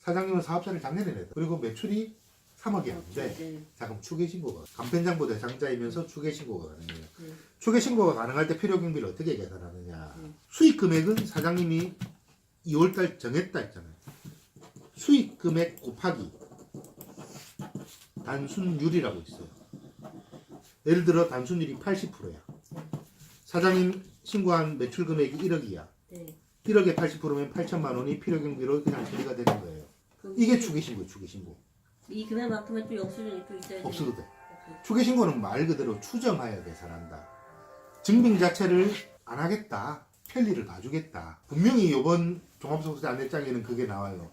사장님은 사업자를 작년에 냈다. 그리고 매출이 3억이었는데 네. 자 그럼 추계신고가 간편장부 대상자이면서 추계신고가 가능해요. 네. 추계신고가 가능할 때 필요경비를 어떻게 계산하느냐. 수익금액은 사장님이 2월달 정했다 했잖아요. 수익금액 곱하기 단순율이라고 있어요. 예를 들어 단순율이 80%야. 사장님 신고한 매출 금액이 1억이야. 네. 1억에 80%면 8천만 원이 필요경비로 그냥 처리가 되는 거예요. 이게 추계신고예요. 추계신고. 이 금액만큼은 또 영수증이 또 있어야 돼. 없어도 돼. 추계신고는 말 그대로 추정하여 계산한다. 증빙 자체를 안 하겠다. 편리를 봐주겠다. 분명히 이번 종합소득세 안내장에는 그게 나와요.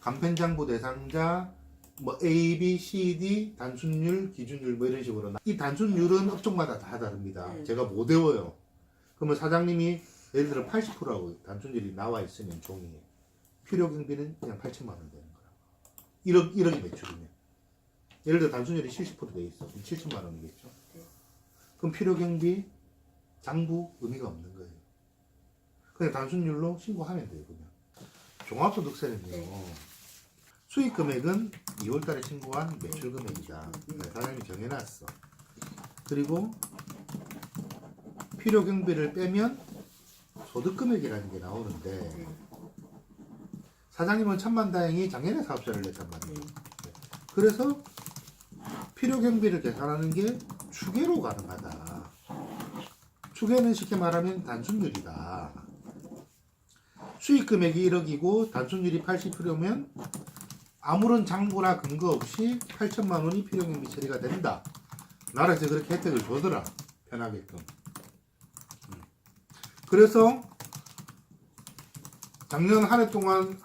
간편장부 대상자 뭐 A, B, C, D 단순율, 기준율 뭐 이런 식으로 이 단순율은 업종마다 다 다릅니다. 제가 못 외워요. 그러면 사장님이 예를 들어 80%라고 단순율이 나와 있으면 종이에 필요경비는 그냥 8천만 원 되는 거야. 1억이 매출이면 예를 들어 단순율이 70%돼 있어. 그럼 7천만 원이겠죠. 그럼 필요경비 장부 의미가 없는 거예요. 그냥 단순율로 신고하면 돼요. 그냥 종합소득세는요. 수익 금액은 2월달에 신고한 매출 금액이다. 사장님이 정해놨어. 그리고 필요경비를 빼면 소득 금액이라는 게 나오는데 사장님은 천만다행히 작년에 사업자를 냈단 말이에요. 그래서 필요경비를 계산하는 게 추계로 가능하다. 추계는 쉽게 말하면 단순율이다. 수익 금액이 1억이고 단순율이 80%면 아무런 장부나 근거 없이 8천만 원이 필요경비 처리가 된다. 나라에서 그렇게 혜택을 주더라. 편하게끔. 그래서 작년 한 해 동안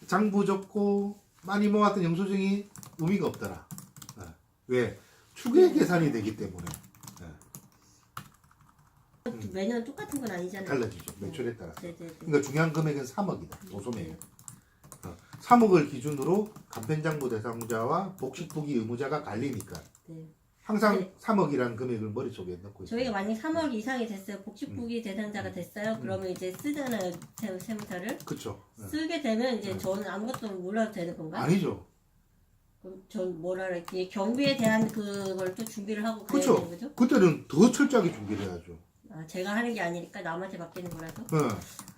장부 적고 많이 모았던 영수증이 의미가 없더라. 왜? 추계 계산이 되기 때문에. 매년 똑같은 건 아니잖아요. 달라지죠. 매출에 따라서. 네네네. 그러니까 중요한 금액은 3억이다. 도소매액. 3억을 기준으로 간편장부 대상자와 복식부기 의무자가 갈리니까 네. 항상 네. 3억이라는 금액을 머릿속에 넣고 있어요. 저희가 만약 3월 이상이 됐어요. 복식부기 대상자가 됐어요. 그러면 이제 쓰잖아요. 세무사를. 그쵸. 쓰게 되면 이제 저는 아무것도 몰라도 되는 건가요? 아니죠. 그럼 전 뭐라 그럴지 경비에 대한 그걸 또 준비를 하고 그래야 그쵸. 되는 거죠? 그때는 더 철저하게 준비를 해야죠. 아, 제가 하는 게 아니니까 남한테 맡기는 거라서.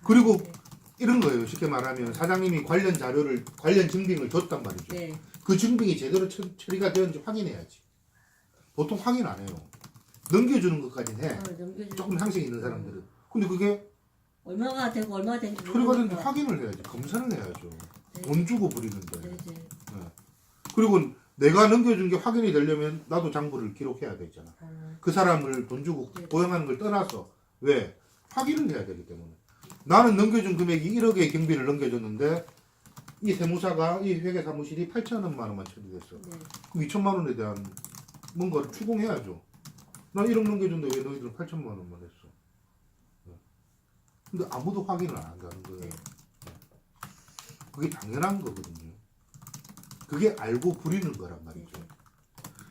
그리고 네. 이런 거예요. 쉽게 말하면 사장님이 관련 자료를 관련 증빙을 줬단 말이죠. 네. 그 증빙이 제대로 처리가 되었는지 확인해야지. 보통 확인 안 해요. 넘겨주는 것까지는 해. 넘겨주는 조금 상식이 있는 사람들은. 근데 그게 얼마가 되고 얼마가 되는지 처리가 되는지 모르니까. 확인을 해야지. 검사를 해야죠. 네. 돈 주고 부리는데. 네네. 그리고 내가 넘겨준 게 확인이 되려면 나도 장부를 기록해야 되잖아. 그 사람을 돈 주고 네. 고용하는 걸 떠나서 왜? 확인을 해야 되기 때문에. 나는 넘겨준 금액이 1억의 경비를 넘겨줬는데 이 세무사가 이 회계사무실이 8천만 원만 처리됐어. 네. 그럼 2천만 원에 대한 뭔가를 추궁해야죠. 나 1억 넘겨줬는데 왜 너희들은 8천만 원만 했어? 근데 아무도 확인을 안 한다는 거예요. 네. 그게 당연한 거거든요. 그게 알고 부리는 거란 말이죠.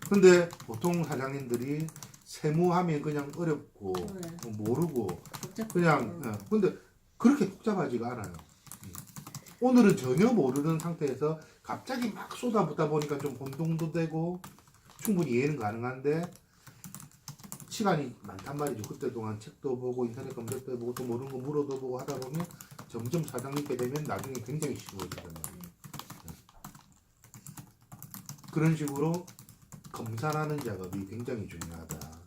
근데 보통 사장님들이 세무하면 그냥 어렵고 모르고 그냥 근데 그렇게 복잡하지가 않아요. 오늘은 전혀 모르는 상태에서 갑자기 막 쏟아붓다 보니까 좀 혼동도 되고 충분히 이해는 가능한데 시간이 많단 말이죠. 그때 동안 책도 보고 인터넷 검색도 해보고 또 모르는 거 물어도 보고 하다 보면 점점 사장님께 되면 나중에 굉장히 쉬워지단 말이에요. 그런 식으로 검사라는 작업이 굉장히 중요하다.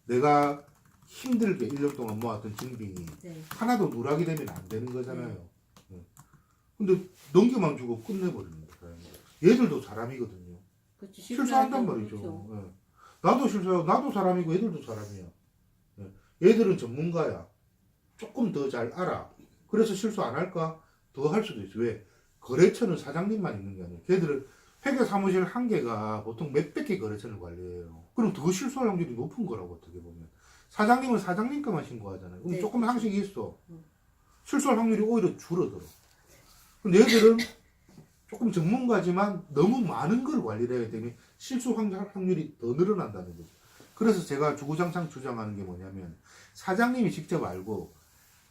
내가 힘들게 1년 동안 모았던 증빙이 하나도 누락이 되면 안 되는 거잖아요. 근데 넘겨만 주고 끝내버리는 거예요. 얘들도 사람이거든요. 그렇죠. 실수한단 말이죠. 그렇죠. 나도 실수하고 나도 사람이고 얘들도 사람이야. 얘들은 전문가야. 조금 더 잘 알아. 그래서 실수 안 할까? 더 할 수도 있어. 왜? 거래처는 사장님만 있는 게 아니야. 걔들은 회계사무실 한 개가 보통 몇백 개 거래처를 관리해요. 그럼 더 실수할 확률이 높은 거라고 어떻게 보면. 사장님은 사장님 거만 신고하잖아요. 그럼 조금 상식이 있어. 실수할 확률이 오히려 줄어들어. 근데 얘들은 조금 전문가지만 너무 많은 걸 관리를 해야 되니 실수 확률이 더 늘어난다는 거죠. 그래서 제가 주구장창 주장하는 게 뭐냐면 사장님이 직접 알고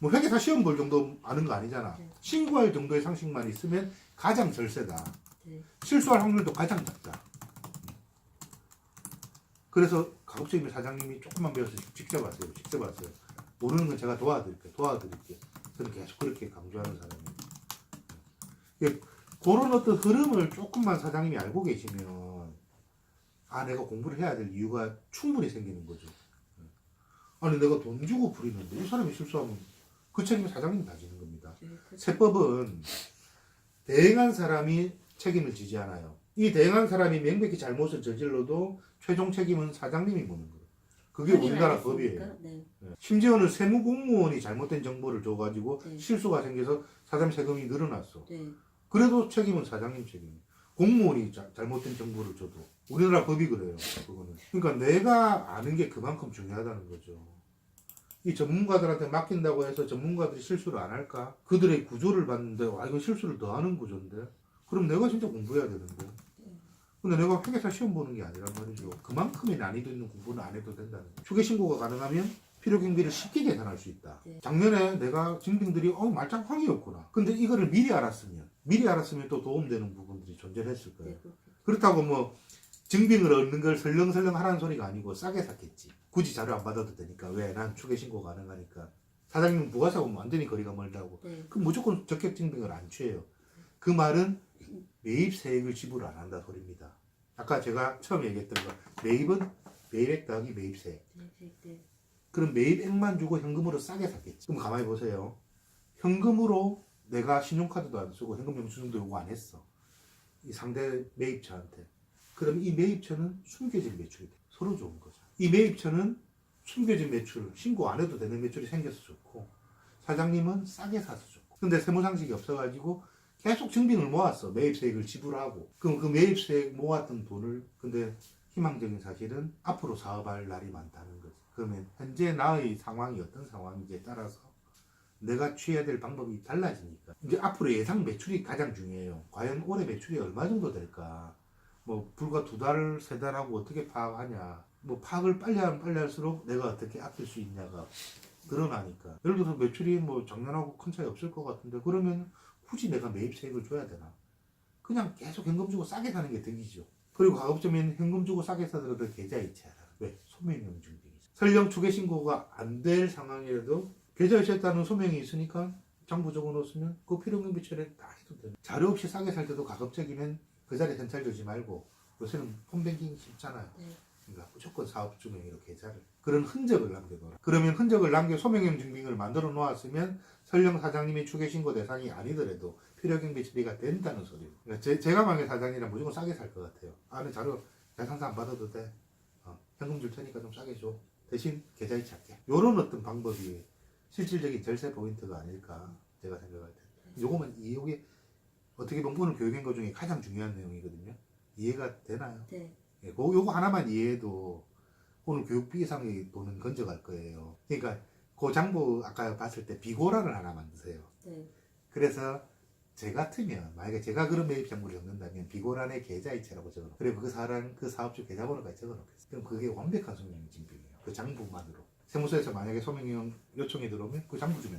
뭐 회계사 시험 볼 정도 아는 거 아니잖아. 네. 신고할 정도의 상식만 있으면 가장 절세다. 네. 실수할 확률도 가장 작다. 그래서 가급적이면 사장님이 조금만 배워서 직접 하세요. 직접 하세요. 모르는 건 제가 도와드릴게. 저는 계속 그렇게 강조하는 사람이에요. 예, 그런 어떤 흐름을 조금만 사장님이 알고 계시면 아 내가 공부를 해야 될 이유가 충분히 생기는 거죠. 아니 내가 돈 주고 부리는데 이 사람이 실수하면 그 책임은 사장님이 다 지는 겁니다. 네, 그렇죠. 세법은 대행한 사람이 책임을 지지 않아요. 이 대행한 사람이 명백히 잘못을 저질러도 최종 책임은 사장님이 묻는 거예요. 그게 확인 안 우리나라 했으니까. 법이에요. 네. 심지어는 세무공무원이 잘못된 정보를 줘가지고 네. 실수가 생겨서 사장 세금이 늘어났어. 네. 그래도 책임은 사장님 책임이에요. 공무원이 잘못된 정보를 줘도 우리나라 법이 그래요. 그거는. 그러니까 내가 아는 게 그만큼 중요하다는 거죠. 이 전문가들한테 맡긴다고 해서 전문가들이 실수를 안 할까? 그들의 구조를 봤는데 와 이거 실수를 더 하는 구조인데 그럼 내가 진짜 공부해야 되는데 근데 내가 회계사 시험 보는 게 아니란 말이죠. 그만큼의 난이도 있는 공부는 안 해도 된다는 거예요. 추계 신고가 가능하면 필요 경비를 쉽게 계산할 수 있다. 네. 작년에 내가 증빙들이 말짱황이었구나. 근데 이거를 미리 알았으면 또 도움되는 부분들이 존재했을 거예요. 네. 그렇다고 뭐 증빙을 얻는 걸 설렁설렁 하라는 소리가 아니고 싸게 샀겠지. 굳이 자료 안 받아도 되니까. 왜? 난 추계 신고 가능하니까. 사장님은 부가세하고 완전히 거리가 멀다고. 네. 그럼 무조건 적격 증빙을 안 취해요. 그 말은 매입세액을 지불 안 한다 소리입니다. 아까 제가 처음에 얘기했던 거 매입은 매입액 더하기 매입세액. 네. 그럼 매입액만 주고 현금으로 싸게 샀겠지. 그럼 가만히 보세요. 현금으로 내가 신용카드도 안 쓰고 현금 영수증도 요구 안 했어. 이 상대 매입처한테. 그럼 이 매입처는 숨겨진 매출이 돼. 서로 좋은 거죠. 이 매입처는 숨겨진 매출, 신고 안 해도 되는 매출이 생겨서 좋고 사장님은 싸게 사서 좋고. 근데 세무상식이 없어가지고 계속 증빙을 모았어. 매입세액을 지불하고. 그럼 그 매입세액 모았던 돈을 근데 희망적인 사실은 앞으로 사업할 날이 많다는 거지. 그러면 현재 나의 상황이 어떤 상황인지에 따라서 내가 취해야 될 방법이 달라지니까. 이제 앞으로 예상 매출이 가장 중요해요. 과연 올해 매출이 얼마 정도 될까? 뭐 불과 2달, 3달 하고 어떻게 파악하냐. 뭐 파악을 빨리 하면 빨리 할수록 내가 어떻게 아낄 수 있냐가 드러나니까. 예를 들어서 매출이 뭐 작년하고 큰 차이 없을 것 같은데 그러면 굳이 내가 매입세액을 줘야 되나? 그냥 계속 현금 주고 싸게 사는 게 득이죠. 그리고 가급적이면 현금 주고 싸게 사더라도 계좌이체하라. 왜? 소명령 증빙이죠. 설령 추계 신고가 안 될 상황이라도 계좌이체했다는 소명이 있으니까 장부 적어놓으면 그 필요경비 처리를 다 해도 돼요. 자료 없이 싸게 살 때도 가급적이면 그 자리에 현찰 두지 말고 요새는 홈뱅킹 쉽잖아요. 네. 그러니까 무조건 사업주명의로 계좌를 그런 흔적을 남겨둬라. 그러면 흔적을 남겨 소명령 증빙을 만들어 놓았으면 설령 사장님이 추계신고 대상이 아니더라도 필요경비 처리가 된다는 소리예요. 그러니까 제가 만약에 사장이라면 무조건 싸게 살 것 같아요. 내 자료 계산서 안 받아도 돼. 현금 줄 테니까 좀 싸게 줘. 대신 계좌이체 할게. 요런 어떤 방법이 실질적인 절세 포인트가 아닐까 제가 생각할 때. 요거만 이게 어떻게 보면 오늘 교육인 중에 가장 중요한 내용이거든요. 이해가 되나요? 네. 예, 요거 하나만 이해해도 오늘 교육비 예상의 돈은 건져갈 거예요. 그러니까 그 장부 아까 봤을 때 비고란을 하나 만드세요. 네. 그래서 제 같으면 만약에 제가 그런 매입 장부를 적는다면 비고란의 계좌이체라고 적어놓고 그리고 그 사업주 계좌번호까지 적어놓겠어요. 그럼 그게 완벽한 소명령 증빙이에요. 그 장부만으로. 세무서에서 만약에 소명령 요청이 들어오면 그 장부 주면